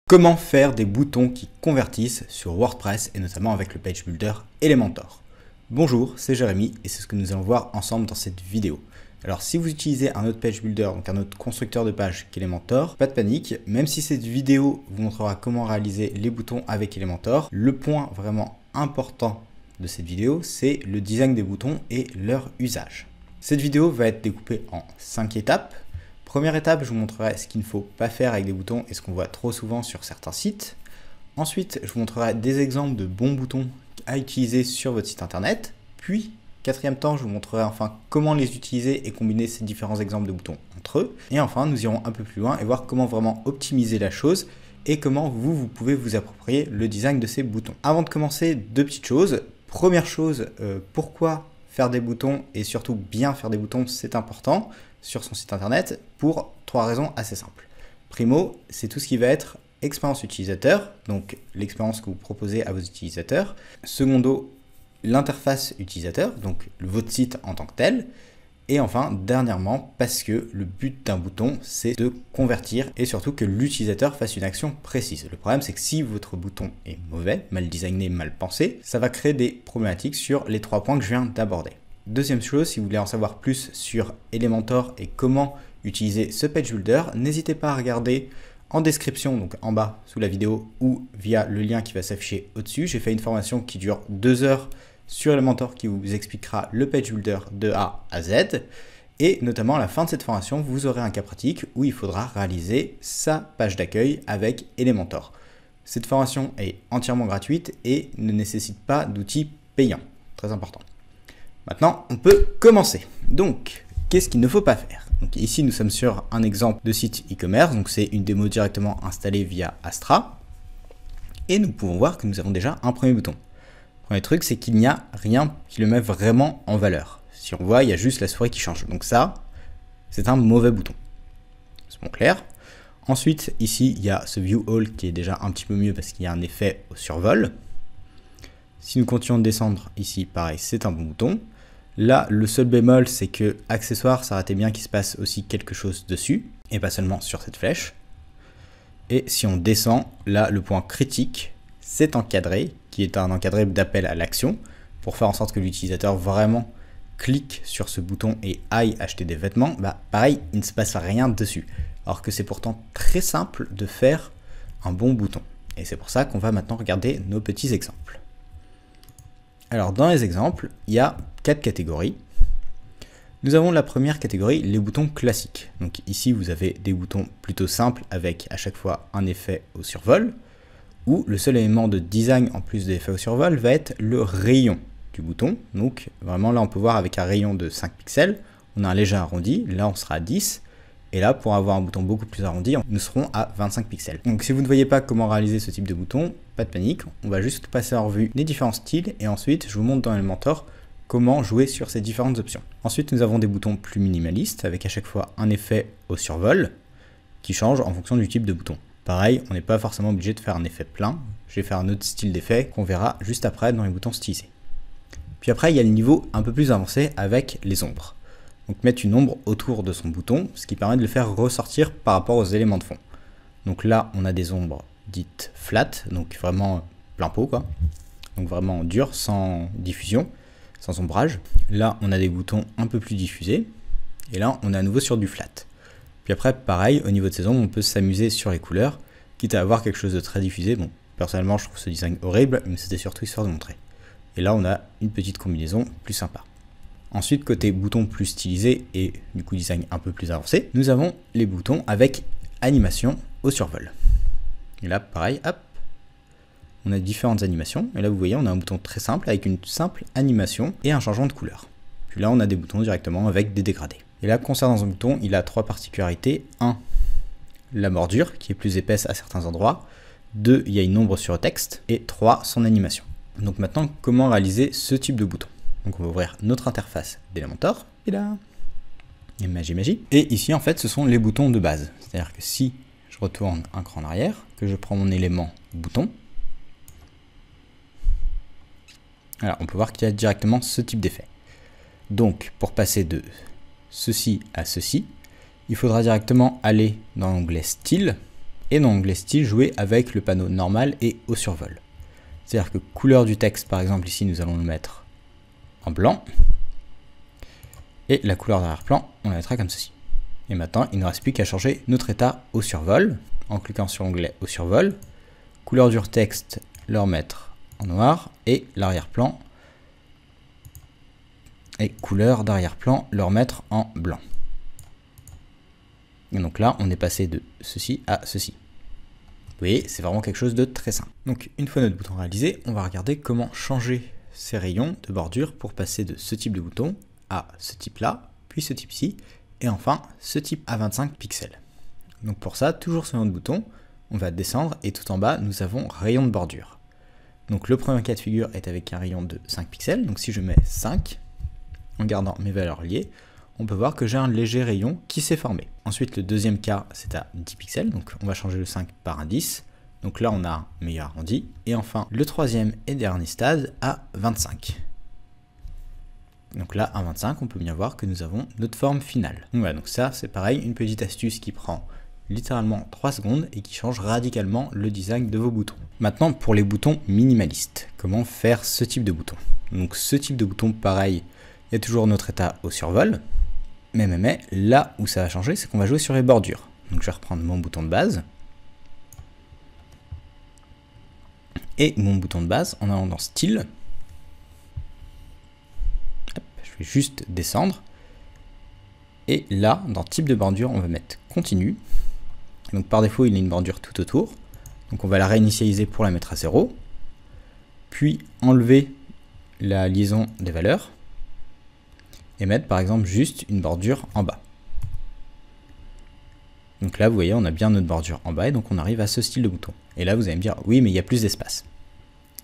Comment faire des boutons qui convertissent sur WordPress et notamment avec le Page Builder Elementor. Bonjour, c'est Jérémy et c'est ce que nous allons voir ensemble dans cette vidéo. Alors si vous utilisez un autre Page Builder, donc un autre constructeur de page qu'Elementor, pas de panique, même si cette vidéo vous montrera comment réaliser les boutons avec Elementor, le point vraiment important de cette vidéo, c'est le design des boutons et leur usage. Cette vidéo va être découpée en 5 étapes. Première étape, je vous montrerai ce qu'il ne faut pas faire avec des boutons et ce qu'on voit trop souvent sur certains sites. Ensuite, je vous montrerai des exemples de bons boutons à utiliser sur votre site internet. Puis, quatrième temps, je vous montrerai enfin comment les utiliser et combiner ces différents exemples de boutons entre eux. Et enfin, nous irons un peu plus loin et voir comment vraiment optimiser la chose et comment vous pouvez vous approprier le design de ces boutons. Avant de commencer, deux petites choses. Première chose, pourquoi faire des boutons et surtout bien faire des boutons, c'est important sur son site internet pour 3 raisons assez simples. Primo, c'est tout ce qui va être expérience utilisateur, donc l'expérience que vous proposez à vos utilisateurs. Secondo, l'interface utilisateur, donc votre site en tant que tel. Et enfin, dernièrement, parce que le but d'un bouton, c'est de convertir et surtout que l'utilisateur fasse une action précise. Le problème, c'est que si votre bouton est mauvais, mal designé, mal pensé, ça va créer des problématiques sur les 3 points que je viens d'aborder. Deuxième chose, si vous voulez en savoir plus sur Elementor et comment utiliser ce Page Builder, n'hésitez pas à regarder en description, donc en bas sous la vidéo ou via le lien qui va s'afficher au-dessus. J'ai fait une formation qui dure 2 heures sur Elementor qui vous expliquera le Page Builder de A à Z. Et notamment à la fin de cette formation, vous aurez un cas pratique où il faudra réaliser sa page d'accueil avec Elementor. Cette formation est entièrement gratuite et ne nécessite pas d'outils payants. Très important. Maintenant, on peut commencer. Donc, qu'est-ce qu'il ne faut pas faire? Donc, ici, nous sommes sur un exemple de site e-commerce. Donc, c'est une démo directement installée via Astra. Et nous pouvons voir que nous avons déjà un premier bouton. Le premier truc, c'est qu'il n'y a rien qui le met vraiment en valeur. Si on voit, il y a juste la souris qui change. Donc ça, c'est un mauvais bouton. C'est bon clair. Ensuite, ici, il y a ce View All qui est déjà un petit peu mieux parce qu'il y a un effet au survol. Si nous continuons de descendre, ici, pareil, c'est un bon bouton. Là, le seul bémol, c'est que accessoire, ça aurait été bien qu'il se passe aussi quelque chose dessus, et pas seulement sur cette flèche. Et si on descend, là, le point critique, c'est encadré, qui est un encadré d'appel à l'action, pour faire en sorte que l'utilisateur vraiment clique sur ce bouton et aille acheter des vêtements. Bah, pareil, il ne se passe rien dessus. Alors que c'est pourtant très simple de faire un bon bouton. Et c'est pour ça qu'on va maintenant regarder nos petits exemples. Alors, dans les exemples, il y a 4 catégories. Nous avons la première catégorie, les boutons classiques. Donc ici, vous avez des boutons plutôt simples avec à chaque fois un effet au survol, où le seul élément de design en plus de l'effet au survol va être le rayon du bouton. Donc vraiment là, on peut voir avec un rayon de 5 pixels, on a un léger arrondi, là on sera à 10. Et là, pour avoir un bouton beaucoup plus arrondi, nous serons à 25 pixels. Donc si vous ne voyez pas comment réaliser ce type de bouton, pas de panique, on va juste passer en revue les différents styles et ensuite je vous montre dans Elementor comment jouer sur ces différentes options. Ensuite, nous avons des boutons plus minimalistes avec à chaque fois un effet au survol qui change en fonction du type de bouton. Pareil, on n'est pas forcément obligé de faire un effet plein. Je vais faire un autre style d'effet qu'on verra juste après dans les boutons stylisés. Puis après, il y a le niveau un peu plus avancé avec les ombres. Donc mettre une ombre autour de son bouton, ce qui permet de le faire ressortir par rapport aux éléments de fond. Donc là, on a des ombres dites flat, donc vraiment plein pot quoi. Donc vraiment dur, sans diffusion, sans ombrage. Là, on a des boutons un peu plus diffusés. Et là, on est à nouveau sur du flat. Puis après, pareil, au niveau de ces ombres, on peut s'amuser sur les couleurs, quitte à avoir quelque chose de très diffusé. Bon, personnellement, je trouve ce design horrible, mais c'était surtout histoire de montrer. Et là, on a une petite combinaison plus sympa. Ensuite, côté boutons plus stylisés et du coup design un peu plus avancé, nous avons les boutons avec animation au survol. Et là, pareil, hop, on a différentes animations. Et là, vous voyez, on a un bouton très simple avec une simple animation et un changement de couleur. Puis là, on a des boutons directement avec des dégradés. Et là, concernant ce bouton, il a 3 particularités. 1, la bordure qui est plus épaisse à certains endroits. 2, il y a une ombre sur le texte. Et 3, son animation. Donc maintenant, comment réaliser ce type de bouton? Donc on va ouvrir notre interface d'Elementor. Et là, et magie. Et ici, en fait, ce sont les boutons de base. C'est-à-dire que si je retourne un cran en arrière, que je prends mon élément bouton, alors on peut voir qu'il y a directement ce type d'effet. Donc, pour passer de ceci à ceci, il faudra directement aller dans l'onglet Style, Et dans l'onglet style, jouer avec le panneau normal et au survol. C'est-à-dire que couleur du texte, par exemple ici, nous allons le mettre en blanc. Et la couleur d'arrière-plan, on la mettra comme ceci. Et maintenant, il ne reste plus qu'à changer notre état au survol, en cliquant sur l'onglet au survol. Couleur du texte, le remettre en noir, et l'arrière-plan, et couleur d'arrière-plan, le remettre en blanc. Et donc là, on est passé de ceci à ceci. Vous voyez, c'est vraiment quelque chose de très simple. Donc une fois notre bouton réalisé, on va regarder comment changer ces rayons de bordure pour passer de ce type de bouton à ce type-là, puis ce type-ci, et enfin ce type à 25 pixels. Donc pour ça, toujours sur notre bouton, on va descendre et tout en bas, nous avons rayon de bordure. Donc le premier cas de figure est avec un rayon de 5 pixels, donc si je mets 5, en gardant mes valeurs liées, on peut voir que j'ai un léger rayon qui s'est formé. Ensuite, le deuxième cas, c'est à 10 pixels, donc on va changer le 5 par un 10. Donc là, on a un meilleur arrondi. Et enfin, le troisième et dernier stade à 25. Donc là, à 25, on peut bien voir que nous avons notre forme finale. Donc voilà, donc ça, c'est pareil, une petite astuce qui prend littéralement 3 secondes et qui change radicalement le design de vos boutons. Maintenant, pour les boutons minimalistes, comment faire ce type de bouton? Donc ce type de bouton, pareil, il y a toujours notre état au survol. Mais là où ça va changer, c'est qu'on va jouer sur les bordures. Donc je vais reprendre mon bouton de base. Et mon bouton de base, en allant dans style, hop, je vais juste descendre. Et là, dans type de bordure, on va mettre continue. Donc par défaut, il y a une bordure tout autour. Donc on va la réinitialiser pour la mettre à 0. Puis enlever la liaison des valeurs. Et mettre par exemple juste une bordure en bas. Donc là vous voyez on a bien notre bordure en bas et donc on arrive à ce style de bouton. Et là vous allez me dire oui mais il y a plus d'espace.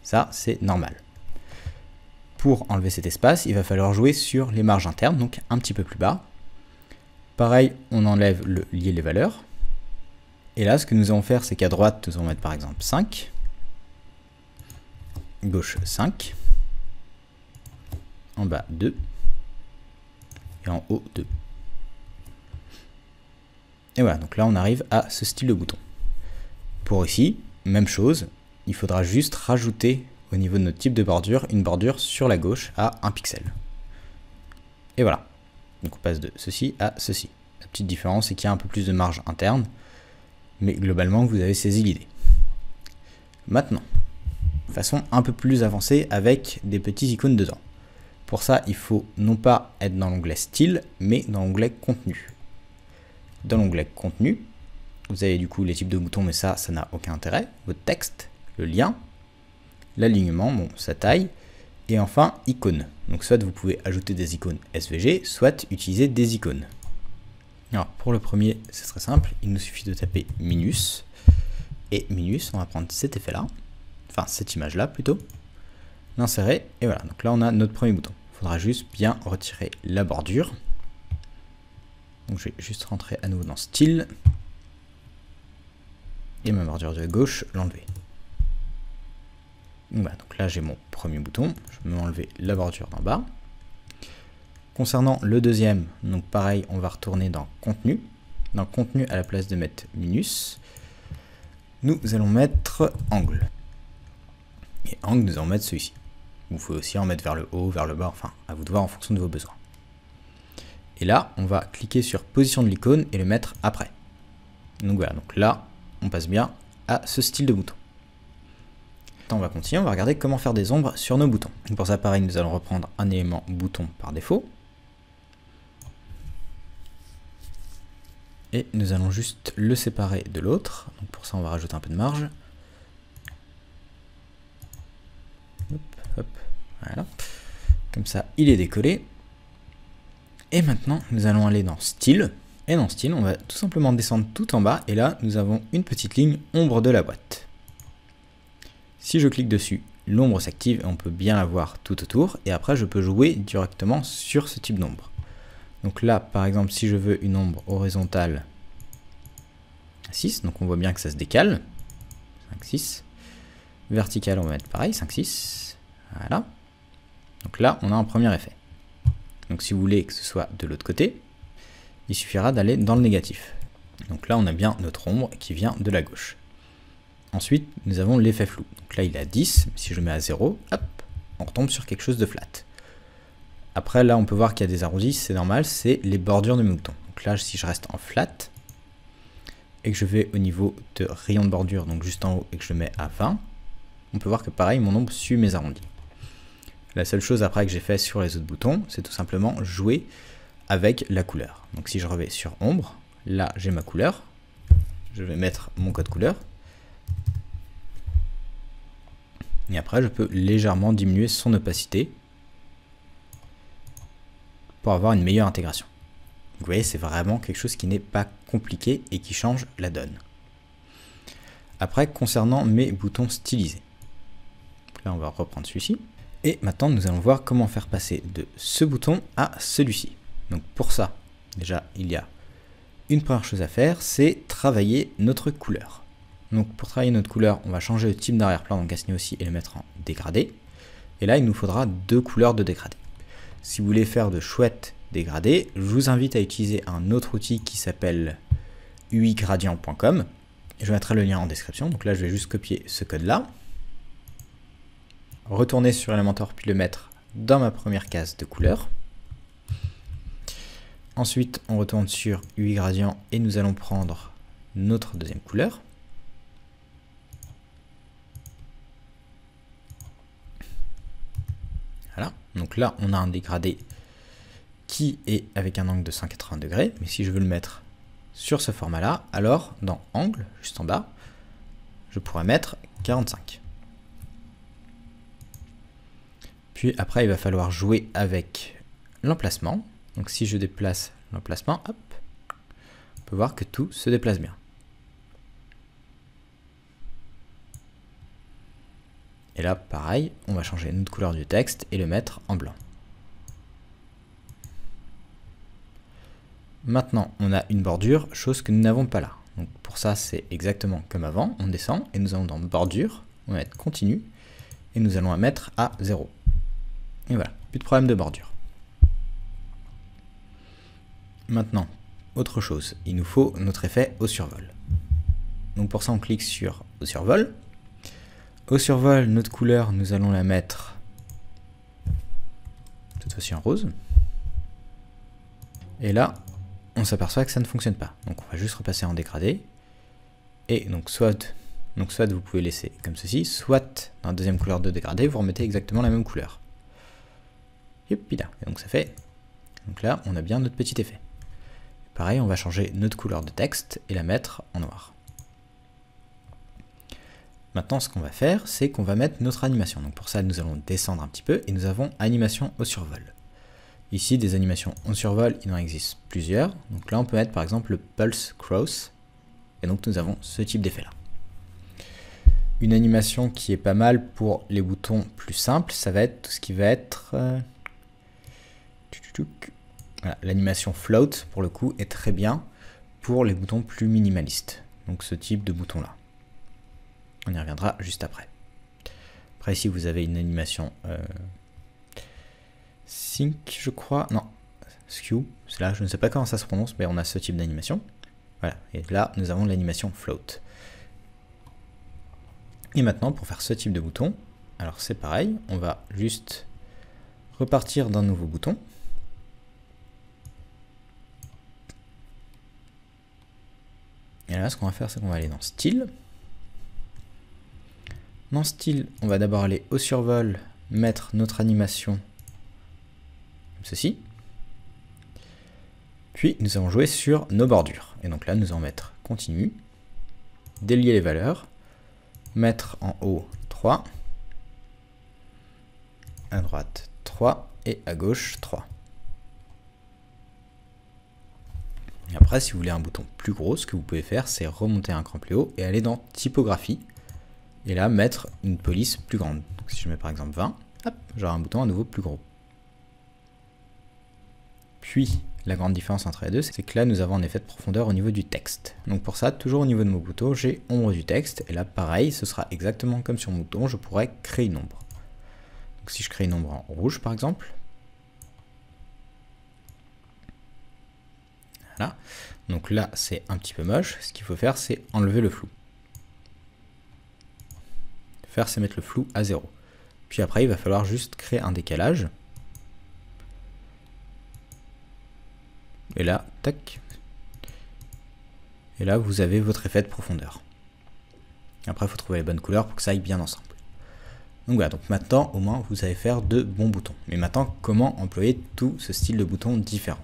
Ça c'est normal. Pour enlever cet espace il va falloir jouer sur les marges internes, donc un petit peu plus bas. Pareil on enlève le lier les valeurs. Et là ce que nous allons faire c'est qu'à droite nous allons mettre par exemple 5. Gauche 5. En bas 2. Et en haut 2. Et voilà, donc là on arrive à ce style de bouton. Pour ici, même chose, il faudra juste rajouter au niveau de notre type de bordure, une bordure sur la gauche à 1 pixel. Et voilà, donc on passe de ceci à ceci. La petite différence c'est qu'il y a un peu plus de marge interne, mais globalement vous avez saisi l'idée. Maintenant, de façon un peu plus avancée avec des petits icônes dedans. Pour ça, il faut non pas être dans l'onglet style, mais dans l'onglet contenu. Dans l'onglet contenu, vous avez du coup les types de boutons, mais ça n'a aucun intérêt. Votre texte, le lien, l'alignement, bon, sa taille, et enfin icônes. Donc soit vous pouvez ajouter des icônes SVG, soit utiliser des icônes. Alors pour le premier, c'est très simple, il nous suffit de taper minus, et minus, on va prendre cet effet-là, enfin cette image-là plutôt, l'insérer, et voilà, donc là on a notre premier bouton. Il faudra juste bien retirer la bordure. Donc je vais juste rentrer à nouveau dans style, et ma bordure de gauche, l'enlever. Voilà, donc là j'ai mon premier bouton, je vais enlever la bordure d'en bas. Concernant le deuxième, donc pareil, on va retourner dans contenu. Dans contenu, à la place de mettre minus, nous allons mettre angle. Et angle, nous allons mettre celui-ci. Vous pouvez aussi en mettre vers le haut, vers le bas, enfin, à vous de voir en fonction de vos besoins. Et là, on va cliquer sur position de l'icône et le mettre après. Donc voilà, donc là, on passe bien à ce style de bouton. Maintenant, on va continuer, on va regarder comment faire des ombres sur nos boutons. Donc pour ça, pareil, nous allons reprendre un élément bouton par défaut. Et nous allons juste le séparer de l'autre. Donc pour ça, on va rajouter un peu de marge. Hop, hop, voilà. Comme ça, il est décollé. Et maintenant, nous allons aller dans style. Et dans style, on va tout simplement descendre tout en bas. Et là, nous avons une petite ligne ombre de la boîte. Si je clique dessus, l'ombre s'active et on peut bien la voir tout autour. Et après, je peux jouer directement sur ce type d'ombre. Donc là, par exemple, si je veux une ombre horizontale à 6, donc on voit bien que ça se décale. 5, 6. Verticale, on va mettre pareil, 5, 6. Voilà. Donc là, on a un premier effet. Donc si vous voulez que ce soit de l'autre côté, il suffira d'aller dans le négatif. Donc là, on a bien notre ombre qui vient de la gauche. Ensuite, nous avons l'effet flou. Donc là, il est à 10. Si je le mets à 0, hop, on retombe sur quelque chose de flat. Après, là, on peut voir qu'il y a des arrondis, c'est normal, c'est les bordures de mes boutons. Donc là, si je reste en flat, et que je vais au niveau de rayon de bordure, donc juste en haut, et que je le mets à 20, on peut voir que pareil, mon ombre suit mes arrondis. La seule chose après que j'ai fait sur les autres boutons, c'est tout simplement jouer avec la couleur. Donc si je reviens sur ombre, là, j'ai ma couleur. Je vais mettre mon code couleur. Et après, je peux légèrement diminuer son opacité pour avoir une meilleure intégration. Vous voyez, c'est vraiment quelque chose qui n'est pas compliqué et qui change la donne. Après, concernant mes boutons stylisés. Là, on va reprendre celui-ci. Et maintenant, nous allons voir comment faire passer de ce bouton à celui-ci. Donc pour ça, déjà, il y a une première chose à faire, c'est travailler notre couleur. Donc pour travailler notre couleur, on va changer le type d'arrière-plan, donc à ce niveau aussi, et le mettre en dégradé. Et là, il nous faudra 2 couleurs de dégradé. Si vous voulez faire de chouettes dégradés, je vous invite à utiliser un autre outil qui s'appelle uigradient.com. Je mettrai le lien en description. Donc là, je vais juste copier ce code-là, retourner sur Elementor, puis le mettre dans ma première case de couleur. Ensuite, on retourne sur uigradient et nous allons prendre notre deuxième couleur. Voilà, donc là on a un dégradé qui est avec un angle de 180 degrés, mais si je veux le mettre sur ce format là, alors dans angle, juste en bas, je pourrais mettre 45. Puis après il va falloir jouer avec l'emplacement, donc si je déplace l'emplacement, hop, on peut voir que tout se déplace bien. Et là, pareil, on va changer notre couleur du texte et le mettre en blanc. Maintenant, on a une bordure, chose que nous n'avons pas là. Donc pour ça, c'est exactement comme avant. On descend et nous allons dans bordure, on va mettre continu et nous allons la mettre à 0. Et voilà, plus de problème de bordure. Maintenant, autre chose, il nous faut notre effet au survol. Donc pour ça, on clique sur au survol. Au survol, notre couleur, nous allons la mettre cette fois-ci en rose. Et là, on s'aperçoit que ça ne fonctionne pas. Donc on va juste repasser en dégradé. Et donc soit vous pouvez laisser comme ceci, soit dans la deuxième couleur de dégradé, vous remettez exactement la même couleur. Et puis là, et donc ça fait. Donc là, on a bien notre petit effet. Pareil, on va changer notre couleur de texte et la mettre en noir. Maintenant, ce qu'on va faire, c'est qu'on va mettre notre animation. Donc pour ça, nous allons descendre un petit peu et nous avons animation au survol. Ici, des animations au survol, il en existe plusieurs. Donc là, on peut mettre par exemple le Pulse Cross. Et donc nous avons ce type d'effet là. Une animation qui est pas mal pour les boutons plus simples, ça va être tout ce qui va être... Voilà, l'animation float, pour le coup, est très bien pour les boutons plus minimalistes. Donc ce type de bouton là. On y reviendra juste après. Après ici vous avez une animation sync, je crois. Non, skew. C'est là, je ne sais pas comment ça se prononce, mais on a ce type d'animation. Voilà. Et là, nous avons l'animation float. Et maintenant, pour faire ce type de bouton, alors c'est pareil, on va juste repartir d'un nouveau bouton. Et là, ce qu'on va faire, c'est qu'on va aller dans Style. Dans Style, on va d'abord aller au survol, mettre notre animation comme ceci. Puis, nous allons jouer sur nos bordures. Et donc là, nous allons mettre Continue, délier les valeurs, mettre en haut 3, à droite 3 et à gauche 3. Et après, si vous voulez un bouton plus gros, ce que vous pouvez faire, c'est remonter un cran plus haut et aller dans Typographie. Et là, mettre une police plus grande. Donc, si je mets par exemple 20, hop, j'aurai un bouton à nouveau plus gros. Puis, la grande différence entre les deux, c'est que là, nous avons un effet de profondeur au niveau du texte. Donc pour ça, toujours au niveau de mon bouton, j'ai ombre du texte. Et là, pareil, ce sera exactement comme sur mon bouton, je pourrais créer une ombre. Donc si je crée une ombre en rouge, par exemple. Voilà. Donc là, c'est un petit peu moche. Ce qu'il faut faire, c'est enlever le flou. Faire, c'est mettre le flou à 0. Puis après, il va falloir juste créer un décalage. Et là, tac. Et là, vous avez votre effet de profondeur. Après, il faut trouver les bonnes couleurs pour que ça aille bien ensemble. Donc voilà, donc maintenant, au moins, vous savez faire de bons boutons. Mais maintenant, comment employer tout ce style de boutons différents?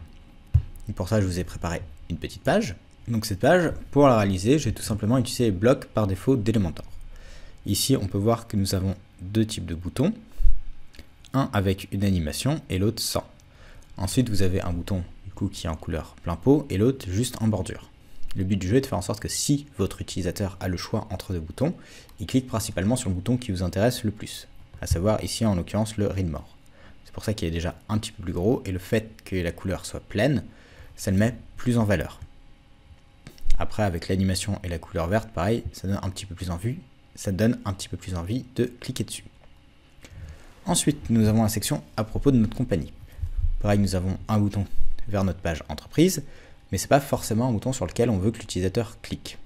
Et pour ça, je vous ai préparé une petite page. Donc cette page, pour la réaliser, j'ai tout simplement utilisé les blocs par défaut d'Elementor. Ici, on peut voir que nous avons deux types de boutons. Un avec une animation et l'autre sans. Ensuite, vous avez un bouton du coup, qui est en couleur plein pot et l'autre juste en bordure. Le but du jeu est de faire en sorte que si votre utilisateur a le choix entre deux boutons, il clique principalement sur le bouton qui vous intéresse le plus, à savoir ici en l'occurrence le read more. C'est pour ça qu'il est déjà un petit peu plus gros et le fait que la couleur soit pleine, ça le met plus en valeur. Après avec l'animation et la couleur verte, pareil, ça donne un petit peu plus envie, de cliquer dessus. Ensuite, nous avons la section à propos de notre compagnie. Pareil, nous avons un bouton vers notre page entreprise, mais ce n'est pas forcément un bouton sur lequel on veut que l'utilisateur clique.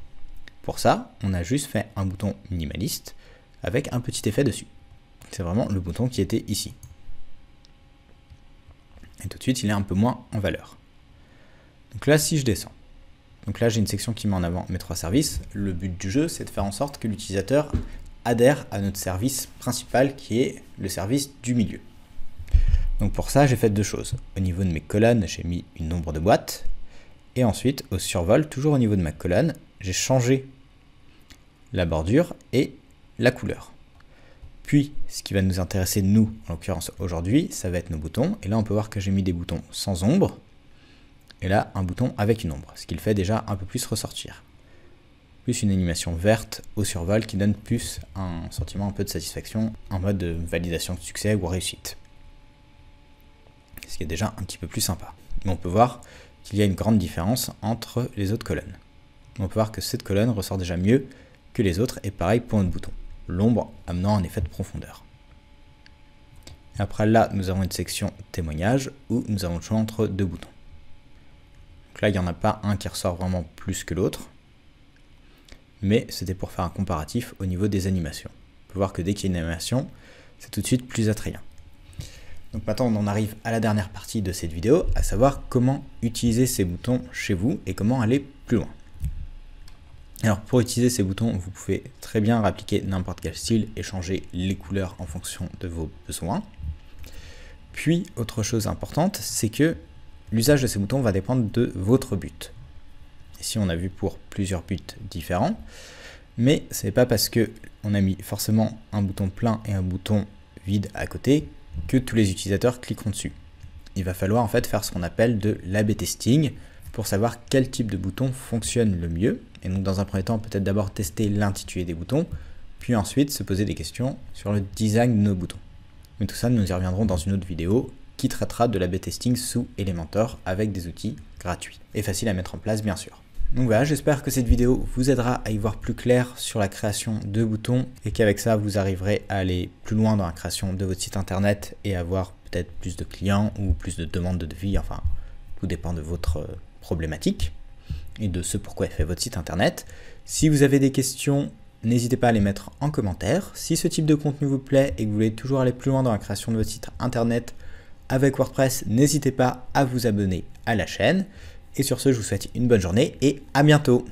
Pour ça, on a juste fait un bouton minimaliste avec un petit effet dessus. C'est vraiment le bouton qui était ici. Et tout de suite, il est un peu moins en valeur. Donc là, si je descends, donc là j'ai une section qui met en avant mes trois services. Le but du jeu, c'est de faire en sorte que l'utilisateur adhère à notre service principal qui est le service du milieu. Donc pour ça, j'ai fait deux choses. Au niveau de mes colonnes, j'ai mis une nombre de boîtes. Et ensuite, au survol, toujours au niveau de ma colonne, j'ai changé la bordure et la couleur. Puis, ce qui va nous intéresser, nous, en l'occurrence aujourd'hui, ça va être nos boutons. Et là, on peut voir que j'ai mis des boutons sans ombre. Et là, un bouton avec une ombre, ce qui le fait déjà un peu plus ressortir. Plus une animation verte au survol qui donne plus un sentiment un peu de satisfaction en mode de validation de succès ou réussite. Ce qui est déjà un petit peu plus sympa. Mais on peut voir qu'il y a une grande différence entre les autres colonnes. On peut voir que cette colonne ressort déjà mieux que les autres, et pareil pour notre bouton. L'ombre amenant un effet de profondeur. Et après là, nous avons une section témoignage où nous avons le choix entre deux boutons. Donc là, il n'y en a pas un qui ressort vraiment plus que l'autre, mais c'était pour faire un comparatif au niveau des animations. On peut voir que dès qu'il y a une animation, c'est tout de suite plus attrayant. Donc maintenant, on en arrive à la dernière partie de cette vidéo, à savoir comment utiliser ces boutons chez vous et comment aller plus loin. Alors pour utiliser ces boutons, vous pouvez très bien réappliquer n'importe quel style et changer les couleurs en fonction de vos besoins. Puis, autre chose importante, c'est que l'usage de ces boutons va dépendre de votre but. Ici, on a vu pour plusieurs buts différents, mais ce n'est pas parce qu'on a mis forcément un bouton plein et un bouton vide à côté que tous les utilisateurs cliqueront dessus. Il va falloir en fait faire ce qu'on appelle de l'A/B testing pour savoir quel type de bouton fonctionne le mieux. Et donc dans un premier temps, peut-être d'abord tester l'intitulé des boutons, puis ensuite se poser des questions sur le design de nos boutons. Mais tout ça, nous y reviendrons dans une autre vidéo qui traitera de l'A/B testing sous Elementor avec des outils gratuits et faciles à mettre en place bien sûr. Donc voilà, j'espère que cette vidéo vous aidera à y voir plus clair sur la création de boutons et qu'avec ça, vous arriverez à aller plus loin dans la création de votre site internet et avoir peut-être plus de clients ou plus de demandes de devis, enfin, tout dépend de votre problématique et de ce pourquoi est fait votre site internet. Si vous avez des questions, n'hésitez pas à les mettre en commentaire. Si ce type de contenu vous plaît et que vous voulez toujours aller plus loin dans la création de votre site internet avec WordPress, n'hésitez pas à vous abonner à la chaîne. Et sur ce, je vous souhaite une bonne journée et à bientôt.